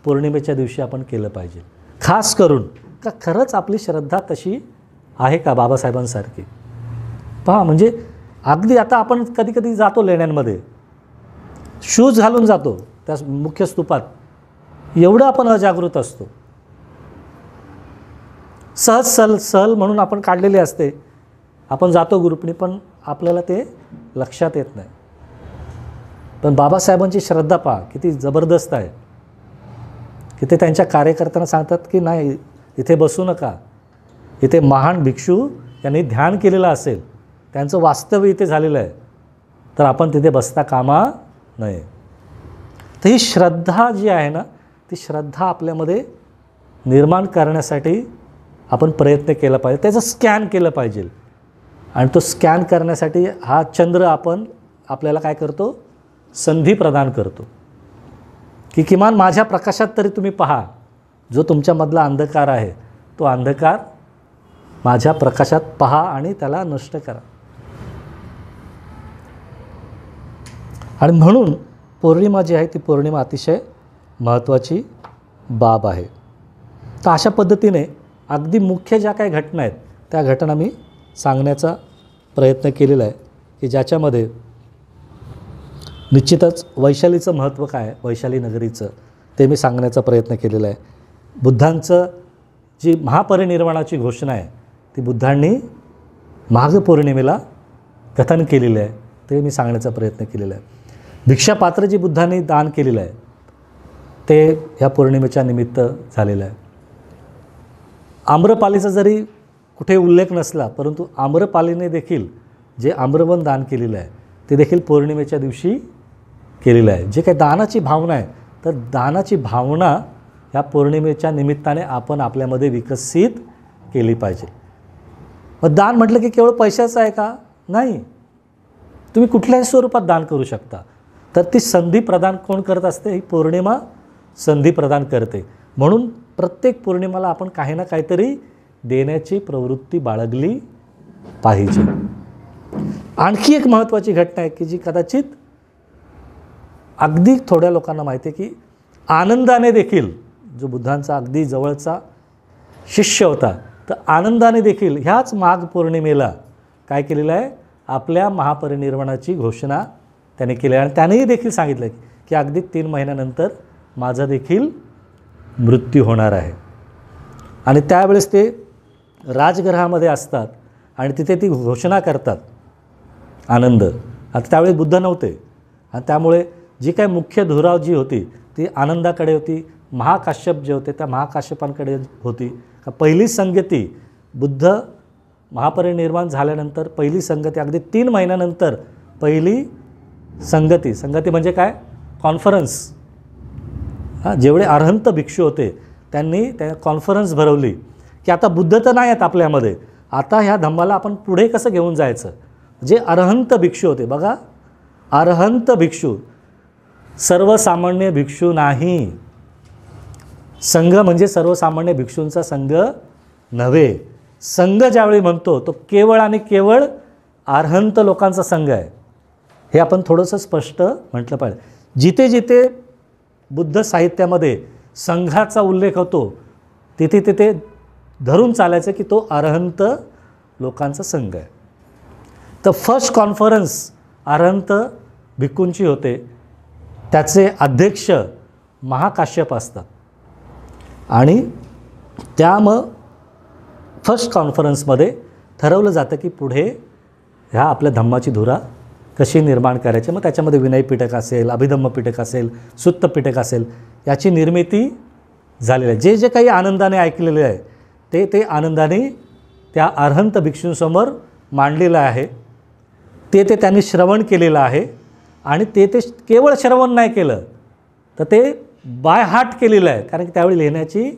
पौर्णिमेच्या दिवशी आपण केलं पाहिजे. खास करून का खरंच आपली श्रद्धा तशी आहे का बाबासाहेबांसारखी? पहा, म्हणजे अगदी आता आपण कधी कधी जातो लेण्यांमध्ये, शूज घालून जातो त्या मुख्य स्तूपात, एवढं आपण अजागृत असतो. सहज सहल म्हणून आपण काढलेली असते, आपण जातो ग्रुपने, पण आपल्याला ते लक्षात येत नाही. पण बाबासाहेबांची श्रद्धा पहा किती जबरदस्त आहे की ते त्यांच्या कार्यकर्त्यांना सांगतात की नाही, इथे बसू नका, इथे महान भिक्षू यांनी ध्यान केलेलं असेल, त्यांचं वास्तव्य इथे झालेलं आहे, तर आपण तिथे बसता कामा नये. तर ही श्रद्धा जी आहे ना, ती श्रद्धा आपल्यामध्ये निर्माण करण्यासाठी आपण प्रयत्न केला पाहिजे, त्याचं स्कॅन केलं पाहिजे. आणि तो स्कॅन करण्यासाठी हा चंद्र आपल्याला काय करतो, संधी प्रदान करतो की किमान माझ्या प्रकाशात तरी तुम्ही पहा, जो तुमच्यामधला अंधकार आहे तो अंधकार माझ्या प्रकाशात पहा आणि त्याला नष्ट करा. आणि म्हणून पौर्णिमा जी आहे ती पौर्णिमा अतिशय महत्त्वाची बाब आहे. तर अशा पद्धतीने अगदी मुख्य ज्या काही घटना आहेत त्या घटना मी सांगण्याचा प्रयत्न केलेला आहे की ज्याच्यामध्ये निश्चितच वैशालीचं महत्त्व काय आहे, वैशाली नगरीचं, ते मी सांगण्याचा प्रयत्न केलेला आहे. बुद्धांचं जी महापरिनिर्वाणाची घोषणा आहे ती बुद्धांनी माघ पौर्णिमेला कथन केलेलं आहे, ते मी सांगण्याचा प्रयत्न केलेला आहे. भिक्षापात्र जी बुद्धांनी दान केलेलं आहे ते ह्या पौर्णिमेच्या निमित्त झालेलं आहे. आम्रपालीचा जरी कुठे उल्लेख नसला, परंतु आम्रपालीने देखील जे आम्रवन दान केलेलं आहे ते देखील पौर्णिमेच्या दिवशी केलेलं आहे. जे काही दानाची भावना आहे, तर दानाची भावना ह्या पौर्णिमेच्या निमित्ताने आपण आपल्यामध्ये विकसित केली पाहिजे. मग दान म्हटलं की केवळ पैशाचं आहे का? नाही, तुम्ही कुठल्याही स्वरूपात दान करू शकता. तर ती संधी प्रदान कोण करत असते? ही पौर्णिमा संधी प्रदान करते. म्हणून प्रत्येक पौर्णिमेला आपण काही ना काहीतरी देण्याची प्रवृत्ती बाळगली पाहिजे. आणखी एक महत्त्वाची घटना आहे की जी कदाचित अगदी थोड्या लोकांना माहिती आहे, की आनंदाने देखील, जो बुद्धांचा अगदी जवळचा शिष्य होता, तर आनंदाने देखील ह्याच माघ पौर्णिमेला काय केलेलं आहे, आपल्या महापरिनिर्वाणाची घोषणा त्याने केली. आणि त्यानेही देखील सांगितलं की अगदी 3 महिन्यानंतर माझा देखील मृत्यू होणार आहे. आणि त्यावेळेस ते राजगृहामध्ये असतात आणि तिथे ती घोषणा करतात आनंद. आता त्यावेळेस बुद्ध नव्हते आणि त्यामुळे जी काय मुख्य धुराव जी होती ती आनंदाकडे होती. महाकाश्यप जे होते त्या महाकाश्यपांकडे होती. पहिली संगती बुद्ध महापरिनिर्वाण झाल्यानंतर पहिली संगती अगदी 3 महिन्यानंतर पहिली संगती म्हणजे काय, कॉन्फरन्स. जेवढे अरहंत भिक्षू होते त्यांनी त्या कॉन्फरन्स भरवली की आता बुद्ध तर नाही आहेत आपल्यामध्ये, आता ह्या धम्माला आपण पुढे कसं घेऊन जायचं. जे अरहंत भिक्षू होते, बघा, अरहंत भिक्षू, सर्वसामान्य भिक्षू नाही. संघ म्हणजे सर्वसामान्य भिक्षूंचा संघ नव्हे. संघ ज्यावेळी म्हणतो तो केवळ आणि केवळ अरहंत लोकांचा संघ आहे. हे आपण थोडंसं स्पष्ट म्हटलं पाहिजे. जिथे जिथे बुद्ध साहित्यामध्ये संघाचा उल्लेख होतो तिथे तिथे धरून चालायचं की तो अरहंत लोकांचा संघ आहे. तर फर्स्ट कॉन्फरन्स अरहंत भिक्खूंची होते. त्याचे अध्यक्ष महाकाश्यप असतात. आणि त्या मग फर्स्ट कॉन्फरन्समध्ये ठरवलं जातं की पुढे ह्या आपल्या धम्माची धुरा कशी निर्माण करायची. मग त्याच्यामध्ये विनय पिटक असेल, अभिधम्म पिटक असेल, सुत्त पिटक असेल, याची निर्मिती झालेली आहे. जे जे काही आनंदाने ऐकलेले आहे ते आनंदाने त्या अरहंत भिक्षूंसमोर मांडलेलं आहे. ते त्यांनी श्रवण केलेलं आहे. आणि ते केवळ श्रवण नाही केलं तर ते बाय हार्ट केलेलं आहे, कारण की त्यावेळी लिहिण्याची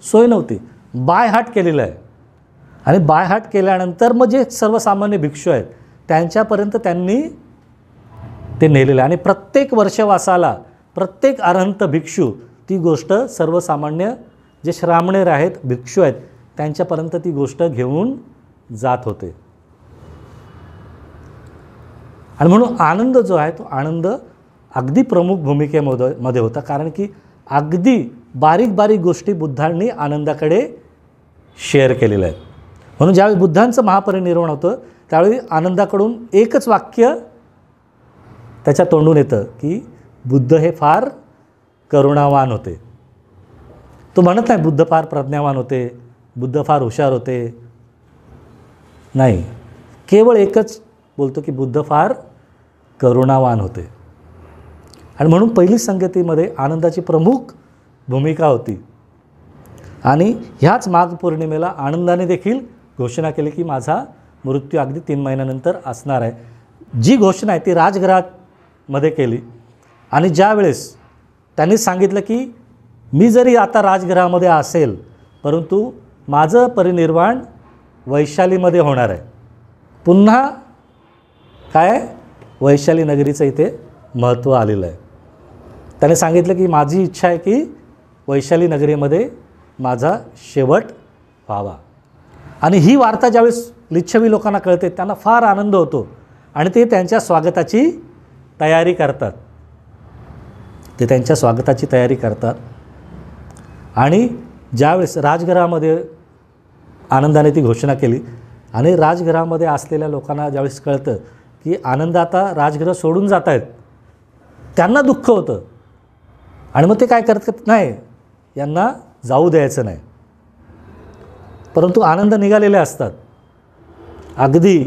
सोय नव्हती. बाय हार्ट केलेलं आहे. आणि बाय हार्ट केल्यानंतर मग जे सर्वसामान्य भिक्षू आहेत त्यांच्यापर्यंत त्यांनी ते नेलेलं आहे. आणि प्रत्येक वर्षवासाला प्रत्येक अरहंत भिक्षू ती गोष्ट सर्वसामान्य जे श्रामणेर आहेत, भिक्षू आहेत, त्यांच्यापर्यंत ती गोष्ट घेऊन जात होते. आणि म्हणून आनंद जो आहे तो आनंद अगदी प्रमुख भूमिकेमध्ये होता, कारण की अगदी बारीक बारीक गोष्टी बुद्धांनी आनंदाकडे शेअर केलेल्या आहेत. म्हणून ज्यावेळी बुद्धांचं महापरिनिर्वाण होतं त्यावेळी आनंदाकडून एकच वाक्य त्याच्या तोंडून येतं की बुद्ध हे फार करुणावान होते. तो म्हणत नाही बुद्ध फार प्रज्ञावान होते, बुद्ध फार हुशार होते, नाही, केवळ एकच बोलतो की बुद्ध फार करुणावान होते. आणि म्हणून पहिली संगतीमध्ये आनंदाची प्रमुख भूमिका होती. आणि ह्याच माघ पौर्णिमेला आनंदाने देखील घोषणा केली की माझा मृत्यू अगदी 3 महिन्यानंतर असणार आहे. जी घोषणा आहे ती राजगृहामध्ये केली. आणि ज्यावेळेस त्यांनी सांगितलं की मी जरी आता राजगृहामध्ये असेल परंतु माझं परिनिर्वाण वैशालीमध्ये होणार आहे. पुन्हा काय, वैशाली नगरीचं इथे महत्त्व आलेलं आहे. त्याने सांगितलं की माझी इच्छा आहे की वैशाली नगरीमध्ये माझा शेवट व्हावा. आणि ही वार्ता ज्यावेळेस लिच्छवी लोकांना कळते त्यांना फार आनंद होतो आणि ते त्यांच्या स्वागताची तयारी करतात. आणि ज्यावेळेस राजगृहामध्ये आनंदाने ती घोषणा केली आणि राजगृहामध्ये असलेल्या लोकांना ज्यावेळेस कळतं की आनंद आता राजगृह सोडून जात आहेत, त्यांना दुःख होतं आणि मग ते काय करतात, नाही यांना जाऊ द्यायचं नाही. परंतु आनंद निघालेले असतात. अगदी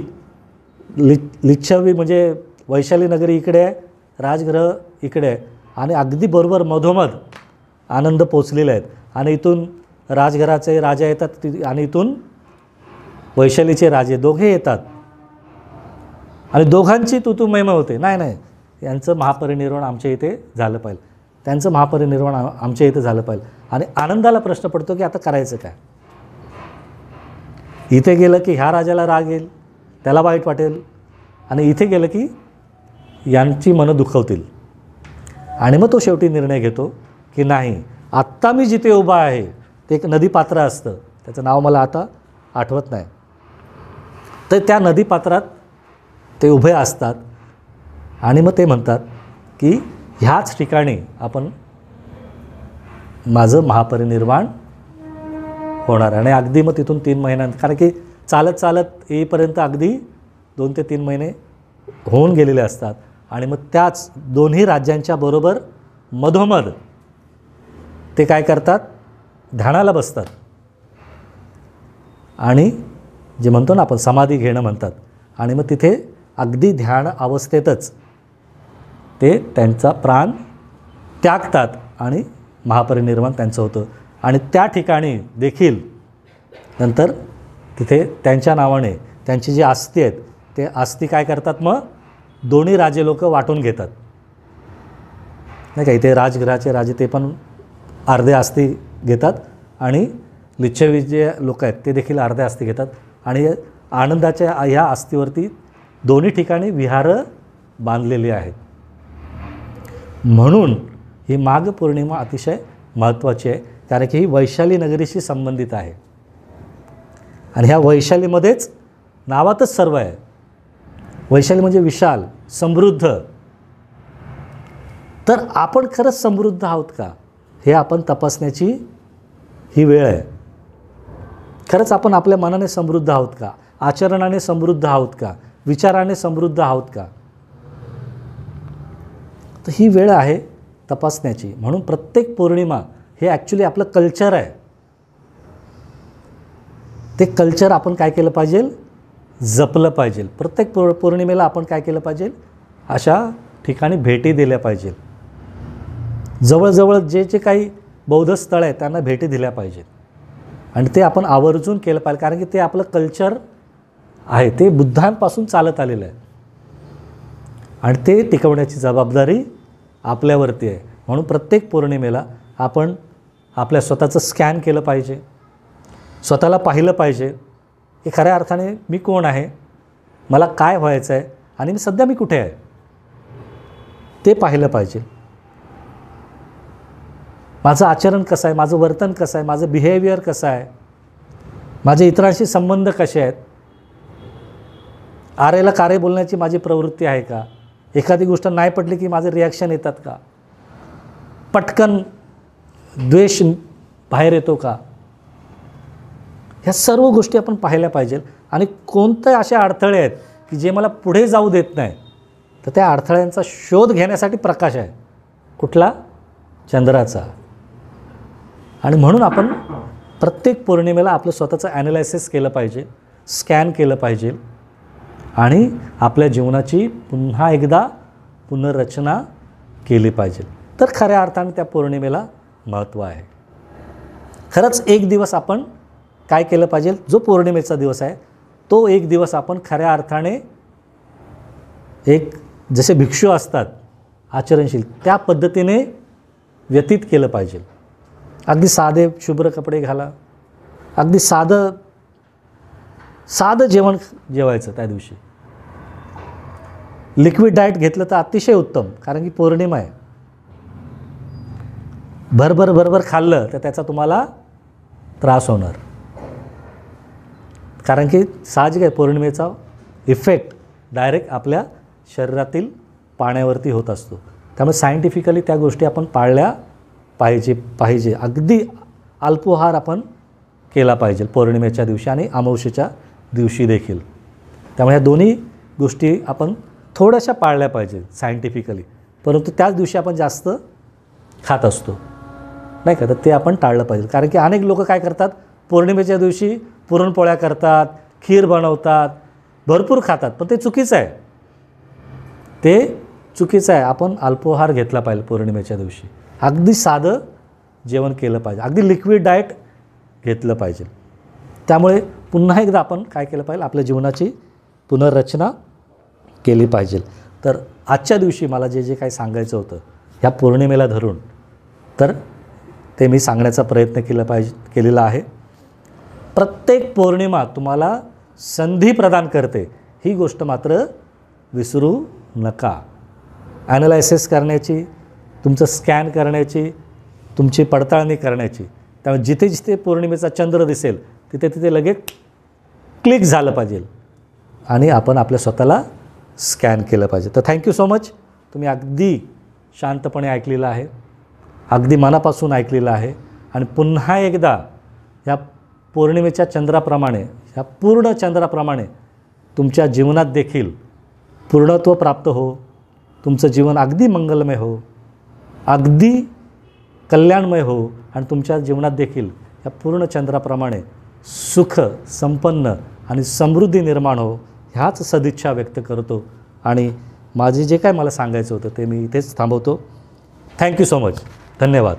लिच्छवी म्हणजे वैशाली नगरी इकडे आहे, राजगृह इकडे आहे आणि अगदी बरोबर मधोमध आनंद पोचलेले आहेत. आणि इथून राजघराचे राजा येतात आणि इथून वैशालीचे राजे दोघे येतात आणि दोघांची तू महिमा होते. नाही यांचं महापरिनिर्वाण आमच्या इथे झालं पाहिजे, त्यांचं महापरिनिर्वाण आमच्या इथे झालं पाहिजे. आणि आनंदाला प्रश्न पडतो की आता करायचं काय. इथे गेलं की ह्या राजाला राग येईल, त्याला वाईट वाटेल, आणि इथे गेलं की यांची मनं दुखवतील. आणि मग तो शेवटी निर्णय घेतो की नाही, आत्ता मी जिथे उभा आहे ते एक नदीपात्र असतं, त्याचं नाव मला आता आठवत नाही, तर त्या नदीपात्रात ते उभे असतात आणि मग ते म्हणतात की ह्याच ठिकाणी आपण माझं महापरिनिर्वाण होणार. आणि अगदी मग तिथून 3 महिन्यांत, कारण की चालत चालत येईपर्यंत अगदी 2 ते 3 महिने होऊन गेलेले असतात. आणि मग त्याच दोन्ही राज्यांच्या बरोबर मधोमध ते काय करतात, ध्यानाला बसतात आणि जे म्हणतो ना आपण समाधी घेणं म्हणतात. आणि मग तिथे अगदी ध्यान अवस्थेतच ते त्यांचा प्राण त्यागतात आणि महापरिनिर्वाण त्यांचं होतं. आणि त्या ठिकाणी देखील नंतर तिथे त्यांच्या नावाने त्यांची जी आस्ती आहेत ते आस्ती काय करतात, मग दोन्ही राजे लोक वाटून घेतात, नाही का. इथे राजगृहाचे राजे ते पण अर्धे आस्ती घेतात आणि लिच्छवी जे लोक आहेत ते देखील अर्धे आस्ती घेतात. आणि आनंदाच्या ह्या आस्तीवरती दोन्ही ठिकाणी विहारं बांधलेली आहेत. म्हणून ही माघ पौर्णिमा अतिशय महत्त्वाची आहे, कारण की ही वैशाली नगरीशी संबंधित आहे. आणि ह्या वैशालीमध्येच नावातच सर्व आहे. वैशाली म्हणजे विशाल, समृद्ध. तर आपण खरंच समृद्ध आहोत का, हे आपण तपासण्याची ही वेळ आहे. खरंच आपण आपल्या मनाने समृद्ध आहोत का, आचरणाने समृद्ध आहोत का, विचाराने समृद्ध आहोत का. तर ही वेळ आहे तपासण्याची. म्हणून प्रत्येक पौर्णिमा हे ॲक्च्युली आपलं कल्चर आहे. ते कल्चर आपण काय केलं पाहिजे, जपलं पाहिजे. प्रत्येक पौर्णिमेला आपण काय केलं पाहिजे, अशा ठिकाणी भेटी दिल्या पाहिजे. जवळजवळ जे जे काही बौद्ध स्थळ आहेत त्यांना भेटी दिल्या पाहिजेत आणि ते आपण आवर्जून केलं पाहिजे, कारण की ते आपलं कल्चर आहे, ते बुद्धांपासून चालत आलेलं आहे आणि ते टिकवण्याची जबाबदारी आपल्यावरती आहे. म्हणून प्रत्येक पौर्णिमेला आपण आपल्या स्वतःचं स्कॅन केलं पाहिजे, स्वतःला पाहिलं पाहिजे की खऱ्या अर्थाने मी कोण आहे, मला काय व्हायचं आहे आणि मी सध्या कुठे आहे ते पाहिलं पाहिजे. माझं आचरण कसं आहे, माझं वर्तन कसं आहे, माझं बिहेवियर कसं आहे, माझे इतरांशी संबंध कसे आहेत, आरेला कारे बोलण्याची माझी प्रवृत्ती आहे का, एखादी गोष्ट नाही पटली की माझं रिॲक्शन येतात का, पटकन द्वेष बाहेर येतो का. ह्या सर्व गोष्टी आपण पाहिल्या पाहिजे. आणि कोणते असे अडथळे आहेत की जे मला पुढे जाऊ देत नाही, तर त्या अडथळ्यांचा शोध घेण्यासाठी प्रकाश आहे. कुठला, चंद्राचा. आणि म्हणून आपण प्रत्येक पौर्णिमेला आपलं स्वतःचं ॲनालायसिस केलं पाहिजे, स्कॅन केलं पाहिजे आणि आपल्या जीवनाची पुन्हा एकदा पुनर्रचना केली पाहिजे. तर खऱ्या अर्थाने त्या पौर्णिमेला महत्त्व आहे. खरंच एक दिवस आपण काय केलं पाहिजे, जो पौर्णिमेचा दिवस आहे तो एक दिवस आपण खऱ्या अर्थाने एक जसे भिक्षू असतात आचरणशील त्या पद्धतीने व्यतीत केलं पाहिजे. अगदी साधे शुभ्र कपडे घाला, अगदी साधं जेवण जेवायचं त्या दिवशी. लिक्विड डाएट घेतलं तर अतिशय उत्तम, कारण की पौर्णिमा आहे. भरभर खाल्लं तर त्याचा तुम्हाला त्रास होणार, कारण की साहजिक आहे पौर्णिमेचा इफेक्ट डायरेक्ट आपल्या शरीरातील पाण्यावरती होत असतो. त्यामुळे सायंटिफिकली त्या गोष्टी आपण पाळल्या पाहिजे. अगदी अल्पोहार आपण केला पाहिजे पौर्णिमेच्या दिवशी आणि अमावस्येच्या दिवशी देखील. त्यामुळे ह्या दोन्ही गोष्टी आपण थोड्याशा पाळल्या पाहिजे सायंटिफिकली. परंतु त्याच दिवशी आपण जास्त खात असतो, नाही का. तर ते आपण टाळलं पाहिजे. कारण की अनेक लोक काय करतात, पौर्णिमेच्या दिवशी पुरणपोळ्या करतात, खीर बनवतात, भरपूर खातात, पण ते चुकीचं आहे. ते चुकीचं आहे. आपण अल्पोहार घेतला पाहिजे पौर्णिमेच्या दिवशी. अगदी साधं जेवण केलं पाहिजे, अगदी लिक्विड डाएट घेतलं पाहिजे. त्यामुळे पुन्हा एकदा आपण काय केलं पाहिजे, आपल्या जीवनाची पुनर्रचना केली पाहिजे. तर आजच्या दिवशी मला जे जे काही सांगायचं होतं ह्या पौर्णिमेला धरून, तर ते मी सांगण्याचा प्रयत्न केलेला आहे. प्रत्येक पौर्णिमा तुम्हाला संधी प्रदान करते, ही गोष्ट मात्र विसरू नका. ॲनालायसिस करण्याची, तुमचं स्कॅन करण्याची, तुमची पडताळणी करण्याची. त्यामुळे जिथे जिथे पौर्णिमेचा चंद्र दिसेल तिथे तिथे लगेच क्लिक झालं पाहिजे आणि आपण आपल्या स्वतःला स्कॅन केलं पाहिजे. तर थँक्यू सो मच. तुम्ही अगदी शांतपणे ऐकलेलं आहे, अगदी मनापासून ऐकलेलं आहे. आणि पुन्हा एकदा ह्या पौर्णिमेच्या चंद्राप्रमाणे, ह्या पूर्ण चंद्राप्रमाणे तुमच्या जीवनात देखील पूर्णत्व प्राप्त हो, तुमचं जीवन अगदी मंगलमय हो, अगदी कल्याणमय हो आणि तुमच्या जीवनात देखील या पूर्ण चंद्राप्रमाणे सुख, संपन्न आणि समृद्धी निर्माण हो, ह्याच सदिच्छा व्यक्त करतो. आणि माझे जे काय मला सांगायचं होतं ते मी इथेच थांबवतो. Thank you so much. धन्यवाद.